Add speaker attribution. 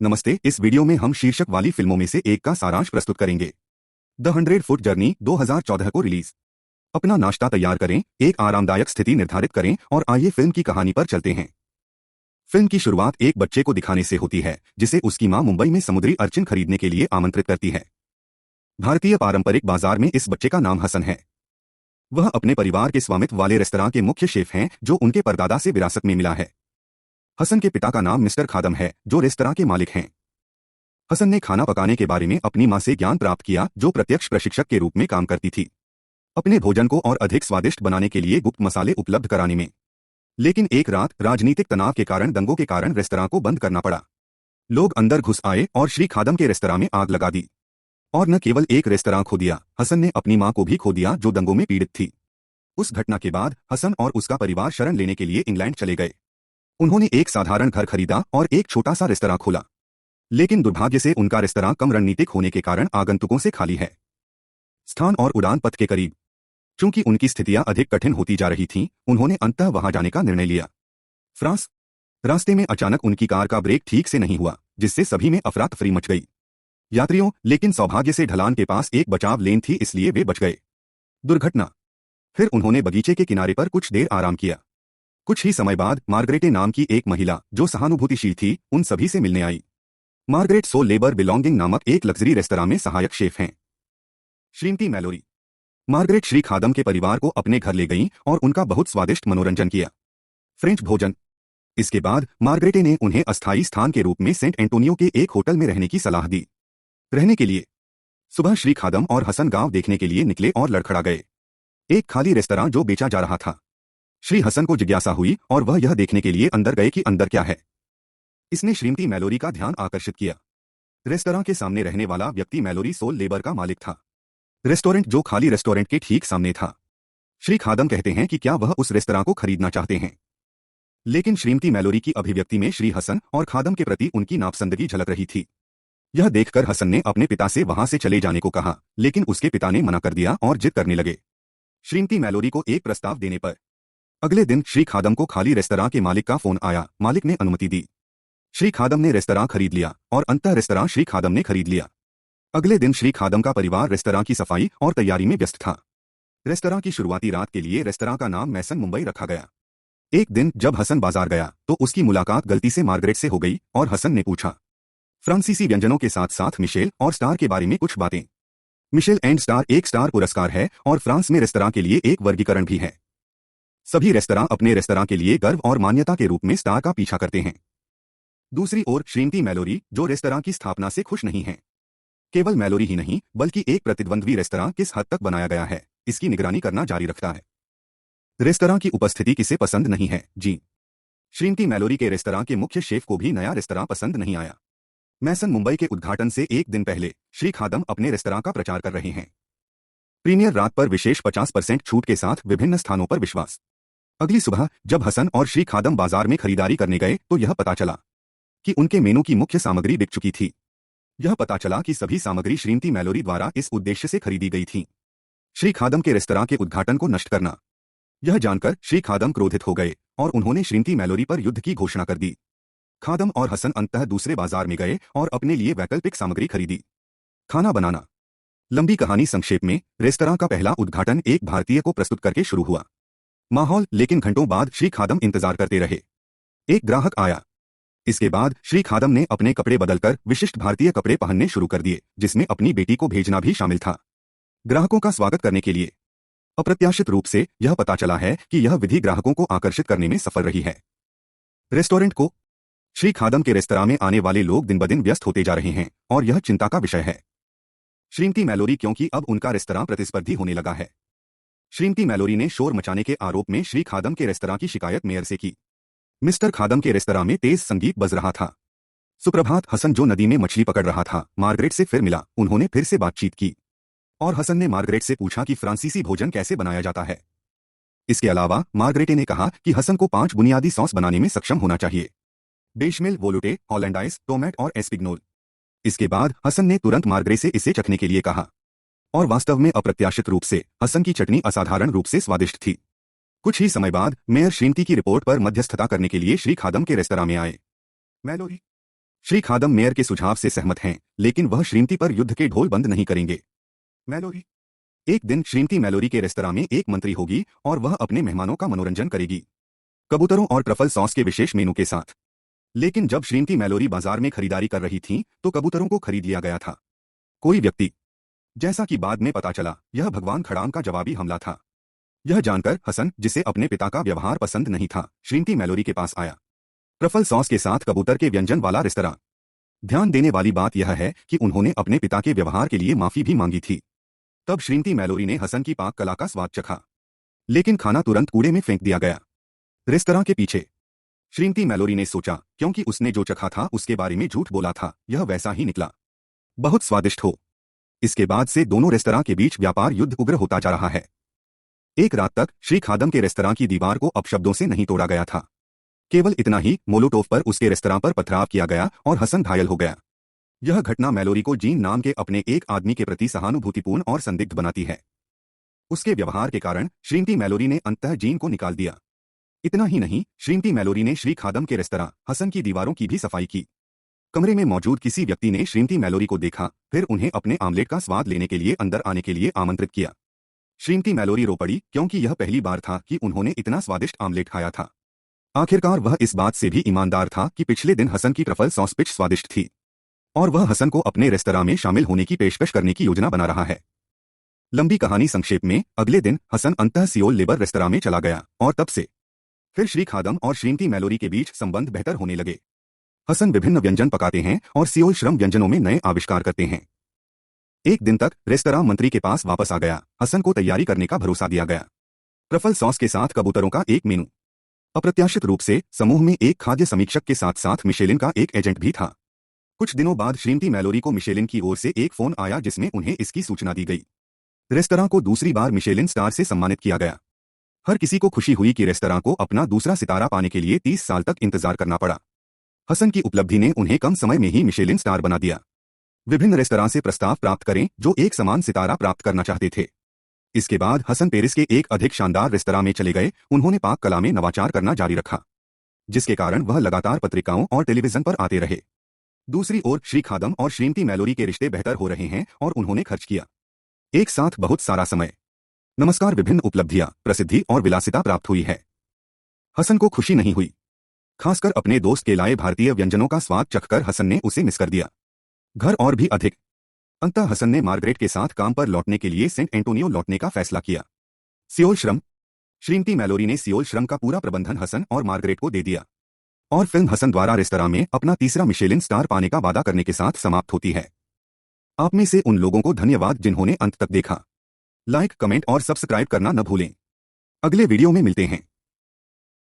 Speaker 1: नमस्ते। इस वीडियो में हम शीर्षक वाली फिल्मों में से एक का सारांश प्रस्तुत करेंगे। द 100 फुट जर्नी 2014 को रिलीज। अपना नाश्ता तैयार करें, एक आरामदायक स्थिति निर्धारित करें और आइए फिल्म की कहानी पर चलते हैं। फिल्म की शुरुआत एक बच्चे को दिखाने से होती है जिसे उसकी मां मुंबई में समुद्री अर्चिन खरीदने के लिए आमंत्रित करती है। भारतीय पारंपरिक बाजार में इस बच्चे का नाम हसन है। वह अपने परिवार के स्वामित्व वाले रेस्तरां के मुख्य शेफ हैं जो उनके परदादा से विरासत में मिला है। हसन के पिता का नाम मिस्टर खादम है जो रेस्तरां के मालिक हैं। हसन ने खाना पकाने के बारे में अपनी मां से ज्ञान प्राप्त किया जो प्रत्यक्ष प्रशिक्षक के रूप में काम करती थी, अपने भोजन को और अधिक स्वादिष्ट बनाने के लिए गुप्त मसाले उपलब्ध कराने में। लेकिन एक रात राजनीतिक तनाव के कारण दंगों के कारण रेस्तरां को बंद करना पड़ा। लोग अंदर घुस आए और श्री खादम के रेस्तरां में आग लगा दी। और न केवल एक रेस्तरां खो दिया, हसन ने अपनी मां को भी खो दिया जो दंगों में पीड़ित थी। उस घटना के बाद हसन और उसका परिवार शरण लेने के लिए इंग्लैंड चले गए। उन्होंने एक साधारण घर खरीदा और एक छोटा सा रेस्तरां खोला। लेकिन दुर्भाग्य से उनका रेस्तरां कम रणनीतिक होने के कारण आगंतुकों से खाली है। स्थान और उड़ान पथ के करीब। चूंकि उनकी स्थितियां अधिक कठिन होती जा रही थीं, उन्होंने अंततः वहां जाने का निर्णय लिया। फ्रांस। रास्ते में अचानक उनकी कार का ब्रेक ठीक से नहीं हुआ, जिससे सभी में अफरा तफरी मच गई। यात्रियों, लेकिन सौभाग्य से ढलान के पास एक बचाव लेन थी इसलिए वे बच गए। दुर्घटना। फिर उन्होंने बगीचे के किनारे पर कुछ देर आराम किया। कुछ ही समय बाद मार्गरेटे नाम की एक महिला जो सहानुभूतिशील थी उन सभी से मिलने आई। मार्गरेट सोल लेबर बिलोंगिंग नामक एक लग्जरी रेस्तरां में सहायक शेफ हैं। श्रीमती मैलोरी। मार्गरेट श्री खादम के परिवार को अपने घर ले गईं और उनका बहुत स्वादिष्ट मनोरंजन किया। फ्रेंच भोजन। इसके बाद मार्गरेटे ने उन्हें अस्थायी स्थान के रूप में सेंट एंटोनियो के एक होटल में रहने की सलाह दी। रहने के लिए सुबह श्री खादम और हसन गांव देखने के लिए निकले और लड़खड़ा गए। एक खाली रेस्तरां जो बेचा जा रहा था। श्री हसन को जिज्ञासा हुई और वह यह देखने के लिए अंदर गए कि अंदर क्या है। इसने श्रीमती मैलोरी का ध्यान आकर्षित किया। रेस्तरां के सामने रहने वाला व्यक्ति मैलोरी सोल लेबर का मालिक था। रेस्टोरेंट जो खाली रेस्टोरेंट के ठीक सामने था। श्री खादम कहते हैं कि क्या वह उस रेस्तरां को खरीदना चाहते हैं। लेकिन श्रीमती मैलोरी की अभिव्यक्ति में श्री हसन और खादम के प्रति उनकी नापसंदगी झलक रही थी। यह देखकर हसन ने अपने पिता से वहां से चले जाने को कहा, लेकिन उसके पिता ने मना कर दिया और जिद करने लगे। श्रीमती मैलोरी को एक प्रस्ताव देने पर अगले दिन श्री खादम को खाली रेस्तरां के मालिक का फोन आया। मालिक ने अनुमति दी। श्री खादम ने रेस्तरां खरीद लिया और अंततः रेस्तरां श्री खादम ने खरीद लिया। अगले दिन श्री खादम का परिवार रेस्तरां की सफाई और तैयारी में व्यस्त था। रेस्तरां की शुरुआती रात के लिए रेस्तरां का नाम मैसन मुंबई रखा गया। एक दिन जब हसन बाजार गया तो उसकी मुलाकात गलती से मार्गरेट से हो गई और हसन ने पूछा फ्रांसीसी व्यंजनों के साथ साथ मिशेल और स्टार के बारे में कुछ बातें। मिशेल एंड स्टार एक स्टार पुरस्कार है और फ्रांस में रेस्तरां के लिए एक वर्गीकरण भी है। सभी रेस्तरां अपने रेस्तरां के लिए गर्व और मान्यता के रूप में स्टार का पीछा करते हैं। दूसरी ओर श्रीमती मैलोरी जो रेस्तरां की स्थापना से खुश नहीं हैं। केवल मैलोरी ही नहीं बल्कि एक प्रतिद्वंद्वी रेस्तरां किस हद तक बनाया गया है इसकी निगरानी करना जारी रखता है। रेस्तरां की उपस्थिति किसे पसंद नहीं है जी। श्रीमती मैलोरी के रेस्तरां के मुख्य शेफ को भी नया रेस्तरां पसंद नहीं आया। मैसन मुंबई के उद्घाटन से एक दिन पहले श्री खादम अपने रेस्तरां का प्रचार कर रहे हैं। प्रीमियर रात पर विशेष 50% छूट के साथ विभिन्न स्थानों पर विश्वास। अगली सुबह जब हसन और श्री खादम बाजार में खरीदारी करने गए तो यह पता चला कि उनके मेनू की मुख्य सामग्री बिक चुकी थी। यह पता चला कि सभी सामग्री श्रीमती मैलोरी द्वारा इस उद्देश्य से खरीदी गई थी, श्री खादम के रेस्तरां के उद्घाटन को नष्ट करना। यह जानकर श्री खादम क्रोधित हो गए और उन्होंने श्रीमती मैलोरी पर युद्ध की घोषणा कर दी। खादम और हसन अंततः दूसरे बाजार में गए और अपने लिए वैकल्पिक सामग्री खरीदी। खाना बनाना। लंबी कहानी संक्षेप में, रेस्तरां का पहला उद्घाटन एक भारतीय को प्रस्तुत करके शुरू हुआ। माहौल, लेकिन घंटों बाद श्री खादम इंतजार करते रहे। एक ग्राहक आया। इसके बाद श्री खादम ने अपने कपड़े बदलकर विशिष्ट भारतीय कपड़े पहनने शुरू कर दिए, जिसमें अपनी बेटी को भेजना भी शामिल था। ग्राहकों का स्वागत करने के लिए अप्रत्याशित रूप से यह पता चला है कि यह विधि ग्राहकों को आकर्षित करने में सफल रही है। रेस्टोरेंट को। श्री खादम के रेस्तरां में आने वाले लोग दिन ब दिन व्यस्त होते जा रहे हैं और यह चिंता का विषय है। श्रीमती मैलोरी क्योंकि अब उनका रेस्तरां प्रतिस्पर्धी होने लगा है। श्रीमती मैलोरी ने शोर मचाने के आरोप में श्री खादम के रेस्तरां की शिकायत मेयर से की। मिस्टर खादम के रेस्तरां में तेज संगीत बज रहा था। सुप्रभात। हसन जो नदी में मछली पकड़ रहा था मार्गरेट से फिर मिला। उन्होंने फिर से बातचीत की और हसन ने मार्गरेट से पूछा कि फ्रांसीसी भोजन कैसे बनाया जाता है। इसके अलावा मार्गरेटे ने कहा कि हसन को 5 बुनियादी सॉस बनाने में सक्षम होना चाहिए, बेशमेल, वोलुटे, हॉलैंडाइज, टोमेट और एस्पिग्नोल। इसके बाद हसन ने तुरंत मार्गरेट से इसे चखने के लिए कहा और वास्तव में अप्रत्याशित रूप से हसन की चटनी असाधारण रूप से स्वादिष्ट थी। कुछ ही समय बाद मेयर श्रीमती की रिपोर्ट पर मध्यस्थता करने के लिए श्री खादम के रेस्तरां में आए। मैलोरी। श्री खादम मेयर के सुझाव से सहमत हैं, लेकिन वह श्रीमती पर युद्ध के ढोल बंद नहीं करेंगे। मैलोरी। एक दिन श्रीमती मैलोरी के रेस्तरां में एक मंत्री होगी और वह अपने मेहमानों का मनोरंजन करेगी, कबूतरों और ट्रफल सॉस के विशेष मेनू के साथ। लेकिन जब श्रीमती मैलोरी बाजार में खरीदारी कर रही थीं, तो कबूतरों को खरीद लिया गया था। कोई व्यक्ति, जैसा कि बाद में पता चला, यह भगवान खड़ाम का जवाबी हमला था। यह जानकर हसन, जिसे अपने पिता का व्यवहार पसंद नहीं था, श्रीमती मैलोरी के पास आया। ट्रफल सॉस के साथ कबूतर के व्यंजन वाला रेस्तरां। ध्यान देने वाली बात यह है कि उन्होंने अपने पिता के व्यवहार के लिए माफी भी मांगी थी। तब श्रीमती मैलोरी ने हसन की पाक कला का स्वाद चखा, लेकिन खाना तुरंत कूड़े में फेंक दिया गया। रेस्तरां के पीछे श्रीमती मैलोरी ने सोचा, क्योंकि उसने जो चखा था उसके बारे में झूठ बोला था, यह वैसा ही निकला। बहुत स्वादिष्ट हो। इसके बाद से दोनों रेस्तरां के बीच व्यापार युद्ध उग्र होता जा रहा है। एक रात तक श्री खादम के रेस्तरां की दीवार को अपशब्दों से नहीं तोड़ा गया था। केवल इतना ही, मोलोटोव पर उसके रेस्तरां पर पथराव किया गया और हसन घायल हो गया। यह घटना मैलोरी को जीन नाम के अपने एक आदमी के प्रति सहानुभूतिपूर्ण और संदिग्ध बनाती है। उसके व्यवहार के कारण श्रीमती मैलोरी ने अंततः जीन को निकाल दिया। इतना ही नहीं, श्रीमती मैलोरी ने श्री खादम के रेस्तरां हसन की दीवारों की भी सफाई की। कमरे में मौजूद किसी व्यक्ति ने श्रीमती मैलोरी को देखा, फिर उन्हें अपने आमलेट का स्वाद लेने के लिए अंदर आने के लिए आमंत्रित किया। श्रीमती मैलोरी रो पड़ी, क्योंकि यह पहली बार था कि उन्होंने इतना स्वादिष्ट आमलेट खाया था। आखिरकार वह इस बात से भी ईमानदार था कि पिछले दिन हसन की ट्रफल सॉस पिच स्वादिष्ट थी और वह हसन को अपने रेस्तरां में शामिल होने की पेशकश करने की योजना बना रहा है। लंबी कहानी संक्षेप में, अगले दिन हसन अंततः सियोल लेबर रेस्तरां में चला गया और तब से फिर श्री खादम और श्रीमती मैलोरी के बीच संबंध बेहतर होने लगे। हसन विभिन्न व्यंजन पकाते हैं और सियोल श्रम व्यंजनों में नए आविष्कार करते हैं। एक दिन तक रेस्तरां मंत्री के पास वापस आ गया। हसन को तैयारी करने का भरोसा दिया गया। ट्रफल सॉस के साथ कबूतरों का एक मेनू। अप्रत्याशित रूप से समूह में एक खाद्य समीक्षक के साथ साथ मिशेलिन का एक एजेंट भी था। कुछ दिनों बाद श्रीमती मैलोरी को मिशेलिन की ओर से एक फोन आया जिसमें उन्हें इसकी सूचना दी गई। रेस्तरां को दूसरी बार मिशेलिन स्टार से सम्मानित किया गया। हर किसी को खुशी हुई कि रेस्तरां को अपना दूसरा सितारा पाने के लिए 30 साल तक इंतजार करना पड़ा। हसन की उपलब्धि ने उन्हें कम समय में ही मिशेलिन स्टार बना दिया। विभिन्न रेस्तरां से प्रस्ताव प्राप्त करें जो एक समान सितारा प्राप्त करना चाहते थे। इसके बाद हसन पेरिस के एक अधिक शानदार रेस्तरां में चले गए। उन्होंने पाक कला में नवाचार करना जारी रखा, जिसके कारण वह लगातार पत्रिकाओं और टेलीविजन पर आते रहे। दूसरी ओर श्री खादम और श्रीमती मैलोरी के रिश्ते बेहतर हो रहे हैं और उन्होंने खर्च किया एक साथ बहुत सारा समय। नमस्कार, विभिन्न उपलब्धियां, प्रसिद्धि और विलासिता प्राप्त हुई है। हसन को खुशी नहीं हुई, खासकर अपने दोस्त के लाए भारतीय व्यंजनों का स्वाद चखकर हसन ने उसे मिस कर दिया। घर और भी अधिक। अंततः हसन ने मार्गरेट के साथ काम पर लौटने के लिए सेंट एंटोनियो लौटने का फैसला किया। सियोल श्रम। श्रीमती मैलोरी ने सियोल श्रम का पूरा प्रबंधन हसन और मार्गरेट को दे दिया और फिल्म हसन द्वारा रेस्तरां में अपना तीसरा मिशेलिन स्टार पाने का वादा करने के साथ समाप्त होती है। आप में से उन लोगों को धन्यवाद जिन्होंने अंत तक देखा। लाइक, कमेंट और सब्सक्राइब करना न भूलें। अगले वीडियो में मिलते हैं।